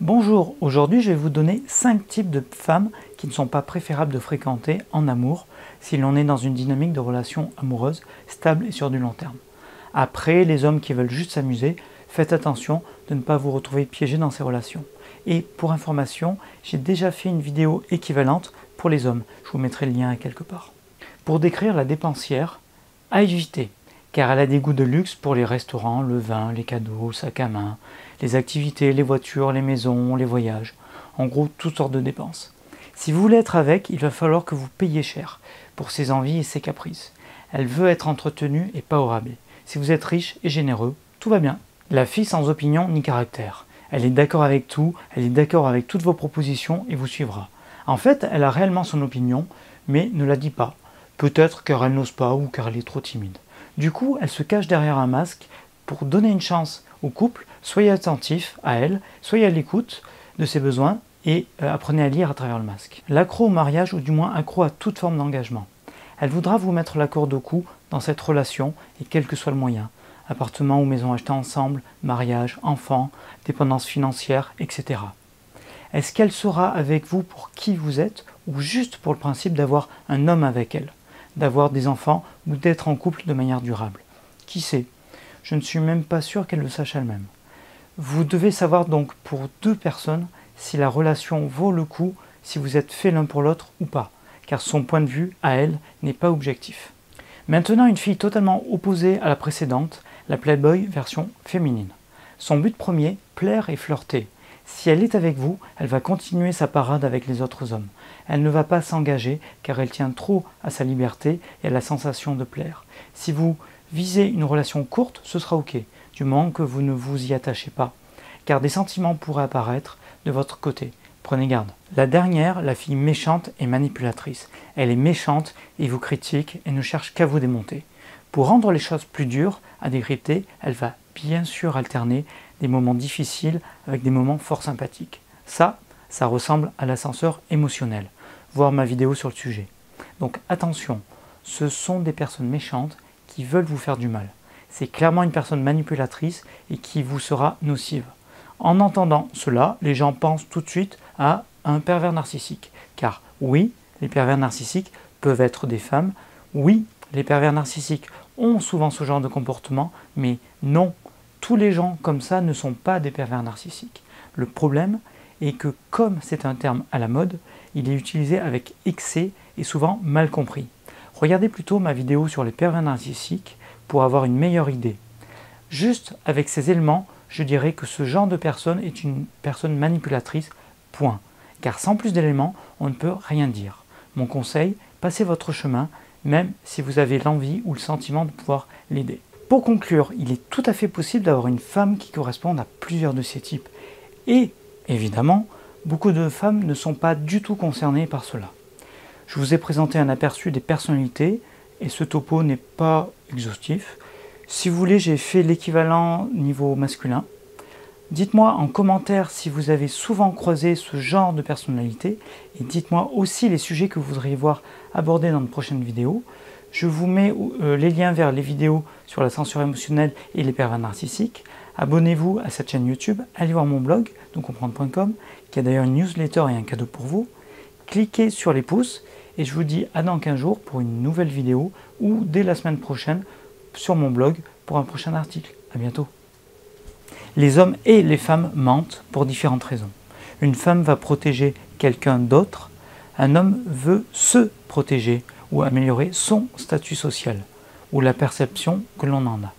Bonjour, aujourd'hui je vais vous donner 5 types de femmes qui ne sont pas préférables de fréquenter en amour si l'on est dans une dynamique de relation amoureuse stable et sur du long terme. Après, les hommes qui veulent juste s'amuser, faites attention de ne pas vous retrouver piégé dans ces relations. Et pour information, j'ai déjà fait une vidéo équivalente pour les hommes, je vous mettrai le lien quelque part. Pour décrire la dépensière, à éviter, car elle a des goûts de luxe pour les restaurants, le vin, les cadeaux, le sac à main, les activités, les voitures, les maisons, les voyages, en gros toutes sortes de dépenses. Si vous voulez être avec, il va falloir que vous payiez cher pour ses envies et ses caprices. Elle veut être entretenue et pas au rabais. Si vous êtes riche et généreux, tout va bien. La fille sans opinion ni caractère. Elle est d'accord avec tout, elle est d'accord avec toutes vos propositions et vous suivra. En fait, elle a réellement son opinion, mais ne la dit pas. Peut-être car elle n'ose pas ou car elle est trop timide. Du coup, elle se cache derrière un masque pour donner une chance au couple. Soyez attentif à elle, soyez à l'écoute de ses besoins et apprenez à lire à travers le masque. L'accro au mariage, ou du moins accro à toute forme d'engagement. Elle voudra vous mettre la corde au cou dans cette relation et quel que soit le moyen. Appartement ou maison achetés ensemble, mariage, enfants, dépendance financière, etc. Est-ce qu'elle sera avec vous pour qui vous êtes ou juste pour le principe d'avoir un homme avec elle, d'avoir des enfants ou d'être en couple de manière durable? Qui sait? Je ne suis même pas sûr qu'elle le sache elle-même. Vous devez savoir donc pour deux personnes si la relation vaut le coup, si vous êtes fait l'un pour l'autre ou pas, car son point de vue, à elle, n'est pas objectif. Maintenant, une fille totalement opposée à la précédente, la Playboy version féminine. Son but premier, plaire et flirter. Si elle est avec vous, elle va continuer sa parade avec les autres hommes. Elle ne va pas s'engager car elle tient trop à sa liberté et à la sensation de plaire. Si vous visez une relation courte, ce sera ok, du moment que vous ne vous y attachez pas, car des sentiments pourraient apparaître de votre côté. Prenez garde. La dernière, la fille méchante et manipulatrice. Elle est méchante et vous critique et ne cherche qu'à vous démonter. Pour rendre les choses plus dures à décrypter, elle va bien sûr alterner des moments difficiles avec des moments fort sympathiques. Ça ressemble à l'ascenseur émotionnel. Voir ma vidéo sur le sujet. Donc attention, ce sont des personnes méchantes qui veulent vous faire du mal. C'est clairement une personne manipulatrice et qui vous sera nocive. En entendant cela, les gens pensent tout de suite à un pervers narcissique. Car oui, les pervers narcissiques peuvent être des femmes. Oui, les pervers narcissiques ont souvent ce genre de comportement, mais non, tous les gens comme ça ne sont pas des pervers narcissiques. Le problème est que comme c'est un terme à la mode, il est utilisé avec excès et souvent mal compris. Regardez plutôt ma vidéo sur les pervers narcissiques pour avoir une meilleure idée. Juste avec ces éléments, je dirais que ce genre de personne est une personne manipulatrice, point. Car sans plus d'éléments, on ne peut rien dire. Mon conseil, passez votre chemin, même si vous avez l'envie ou le sentiment de pouvoir l'aider. Pour conclure, il est tout à fait possible d'avoir une femme qui corresponde à plusieurs de ces types. Et, évidemment, beaucoup de femmes ne sont pas du tout concernées par cela. Je vous ai présenté un aperçu des personnalités, et ce topo n'est pas exhaustif. Si vous voulez, j'ai fait l'équivalent niveau masculin. Dites-moi en commentaire si vous avez souvent croisé ce genre de personnalité et dites-moi aussi les sujets que vous voudriez voir abordés dans de prochaines vidéos. Je vous mets les liens vers les vidéos sur la censure émotionnelle et les pervers narcissiques. Abonnez-vous à cette chaîne YouTube, allez voir mon blog, doncomprendre.com, qui a d'ailleurs une newsletter et un cadeau pour vous. Cliquez sur les pouces et je vous dis à dans 15 jours pour une nouvelle vidéo ou dès la semaine prochaine sur mon blog pour un prochain article. À bientôt. Les hommes et les femmes mentent pour différentes raisons. Une femme va protéger quelqu'un d'autre, un homme veut se protéger ou améliorer son statut social ou la perception que l'on en a.